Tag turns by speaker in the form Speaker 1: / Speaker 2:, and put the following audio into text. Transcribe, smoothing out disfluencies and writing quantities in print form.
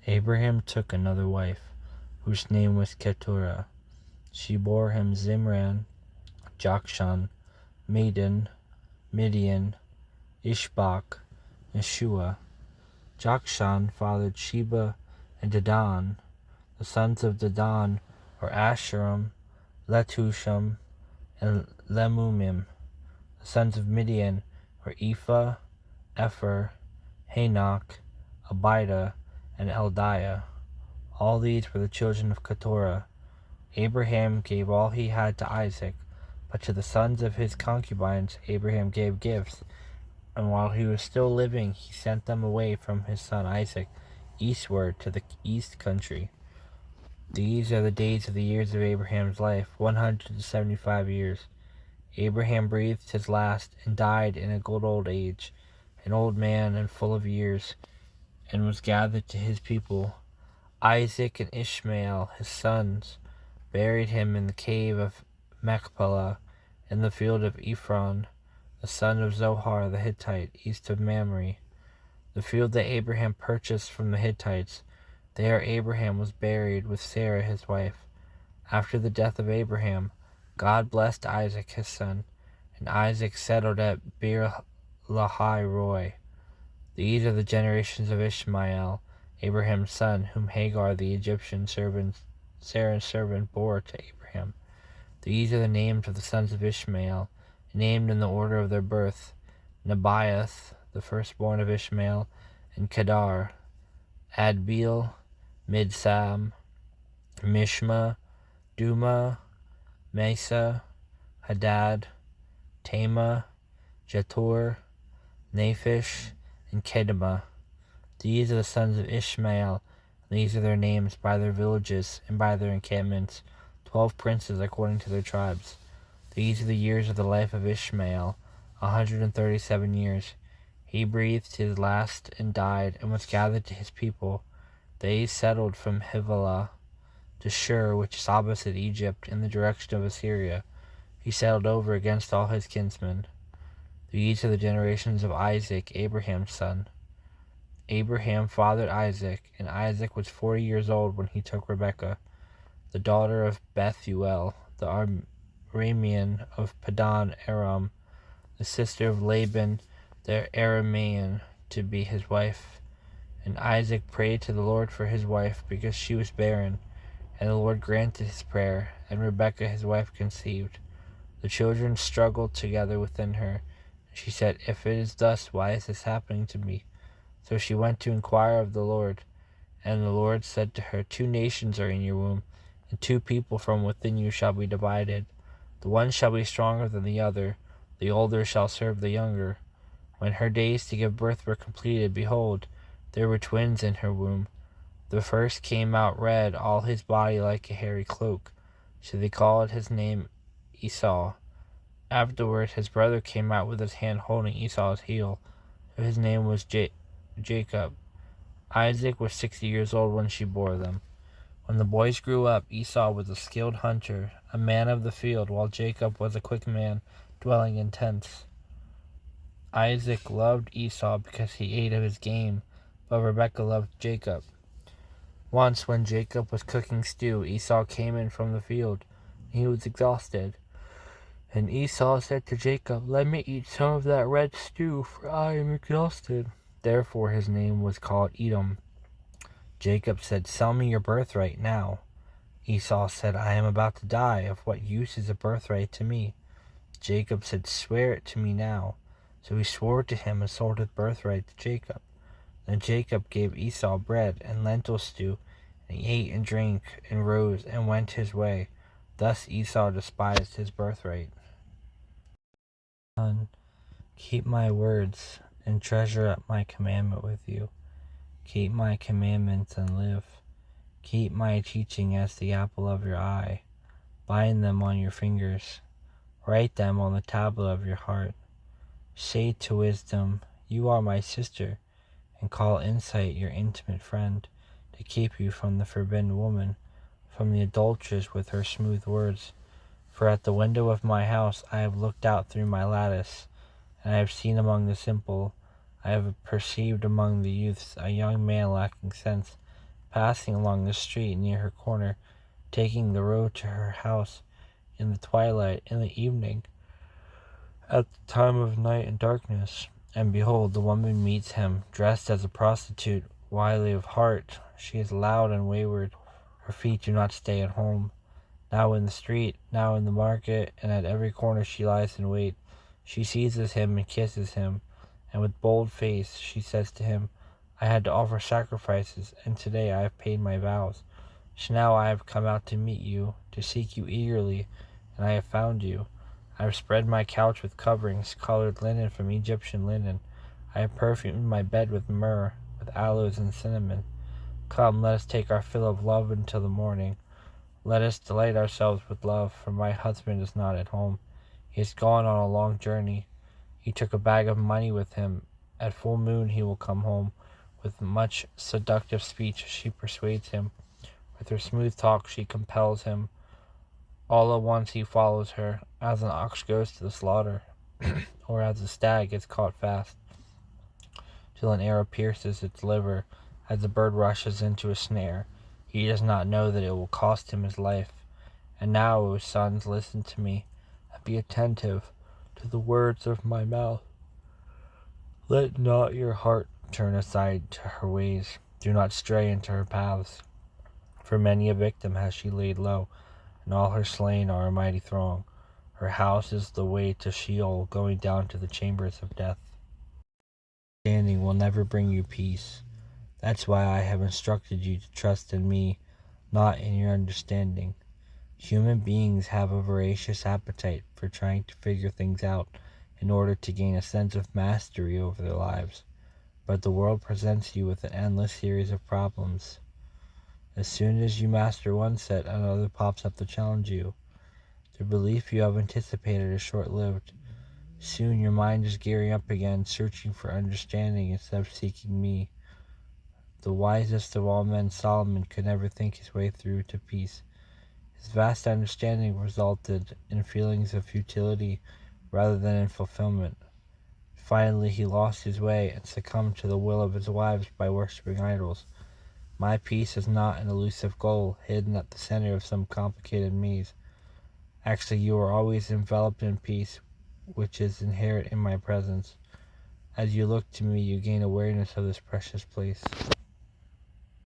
Speaker 1: Abraham took another wife, whose name was Keturah. She bore him Zimran, Jokshan, Medan, Midian, Ishbak, and Shua. Jokshan fathered Sheba and Dedan. The sons of Dedan were Asherim, Letushim, and Lemumim. The sons of Midian were Ephah, Epher, Hanok, Abida, and Eldiah. All these were the children of Keturah. Abraham gave all he had to Isaac, but to the sons of his concubines Abraham gave gifts, and while he was still living he sent them away from his son Isaac eastward to the east country. These are the days of the years of Abraham's life, 175 years. Abraham breathed his last and died in a good old age, an old man and full of years, and was gathered to his people. Isaac and Ishmael, his sons, buried him in the cave of Machpelah, in the field of Ephron, the son of Zohar the Hittite, east of Mamre, the field that Abraham purchased from the Hittites. There Abraham was buried with Sarah his wife. After the death of Abraham, God blessed Isaac his son, and Isaac settled at Beer-lahai-roi. These are the generations of Ishmael, Abraham's son, whom Hagar the Egyptian servant, Sarah's servant, bore to Abraham. These are the names of the sons of Ishmael, named in the order of their birth: Nebaioth, the firstborn of Ishmael, and Kedar, Adbeel, Midsam, Mishma, Duma, Mesa, Hadad, Tema, Jetur, Naphish, and Kedemah. These are the sons of Ishmael, and these are their names by their villages and by their encampments, 12 princes according to their tribes. These are the years of the life of Ishmael, 137 years. He breathed his last and died, and was gathered to his people. They settled from Havilah to Shur, which is opposite Egypt, in the direction of Assyria. He settled over against all his kinsmen. These are the generations of Isaac, Abraham's son. Abraham fathered Isaac, and Isaac was 40 years old when he took Rebekah, the daughter of Bethuel, the Aramean of Padan Aram, the sister of Laban the Aramean, to be his wife. And Isaac prayed to the Lord for his wife, because she was barren. And the Lord granted his prayer, and Rebekah his wife conceived. The children struggled together within her. And she said, "If it is thus, why is this happening to me?" So she went to inquire of the Lord. And the Lord said to her, 2 nations are in your womb, and 2 people from within you shall be divided. The one shall be stronger than the other, the older shall serve the younger. When her days to give birth were completed, behold, there were twins in her womb. The first came out red, all his body like a hairy cloak. So they called his name Esau. Afterward his brother came out with his hand holding Esau's heel. So his name was Jacob. Isaac was 60 years old when she bore them. When the boys grew up, Esau was a skilled hunter, a man of the field, while Jacob was a quick man, dwelling in tents. Isaac loved Esau because he ate of his game, but Rebekah loved Jacob. Once, when Jacob was cooking stew, Esau came in from the field. He was exhausted. And Esau said to Jacob, "Let me eat some of that red stew, for I am exhausted." Therefore his name was called Edom. Jacob said, "Sell me your birthright now." Esau said, "I am about to die. Of what use is a birthright to me?" Jacob said, "Swear it to me now." So he swore to him and sold his birthright to Jacob. Then Jacob gave Esau bread and lentil stew, and he ate and drank and rose and went his way. Thus Esau despised his birthright. Son, keep my words and treasure up my commandment with you. Keep my commandments and live. Keep my teaching as the apple of your eye. Bind them on your fingers. Write them on the tablet of your heart. Say to wisdom, "You are my sister," and call insight your intimate friend, to keep you from the forbidden woman, from the adulteress with her smooth words. For at the window of my house I have looked out through my lattice, and I have seen among the simple, I have perceived among the youths a young man lacking sense, passing along the street near her corner, taking the road to her house in the twilight, in the evening, at the time of night and darkness. And behold, the woman meets him, dressed as a prostitute, wily of heart. She is loud and wayward. Her feet do not stay at home. Now in the street, now in the market, and at every corner she lies in wait. She seizes him and kisses him, and with bold face she says to him, I had to offer sacrifices, and today I have paid my vows. So now I have come out to meet you, to seek you eagerly, and I have found you. I have spread my couch with coverings, colored linen from Egyptian linen. I have perfumed my bed with myrrh, with aloes and cinnamon. Come, let us take our fill of love until the morning. Let us delight ourselves with love, for my husband is not at home. He has gone on a long journey. He took a bag of money with him. At full moon he will come home. With much seductive speech she persuades him. With her smooth talk she compels him. All at once he follows her, as an ox goes to the slaughter, or as a stag gets caught fast, till an arrow pierces its liver, as a bird rushes into a snare. He does not know that it will cost him his life. And now, O sons, listen to me, and be attentive to the words of my mouth. Let not your heart turn aside to her ways. Do not stray into her paths. For many a victim has she laid low, and all her slain are a mighty throng. Her house is the way to Sheol, going down to the chambers of death. Understanding will never bring you peace. That's why I have instructed you to trust in me, not in your understanding. Human beings have a voracious appetite for trying to figure things out in order to gain a sense of mastery over their lives. But the world presents you with an endless series of problems. As soon as you master one set, another pops up to challenge you. The relief you have anticipated is short-lived. Soon your mind is gearing up again, searching for understanding instead of seeking me. The wisest of all men, Solomon, could never think his way through to peace. His vast understanding resulted in feelings of futility rather than in fulfillment. Finally, he lost his way and succumbed to the will of his wives by worshipping idols. My peace is not an elusive goal hidden at the center of some complicated maze. Actually, you are always enveloped in peace, which is inherent in my presence. As you look to me, you gain awareness of this precious place.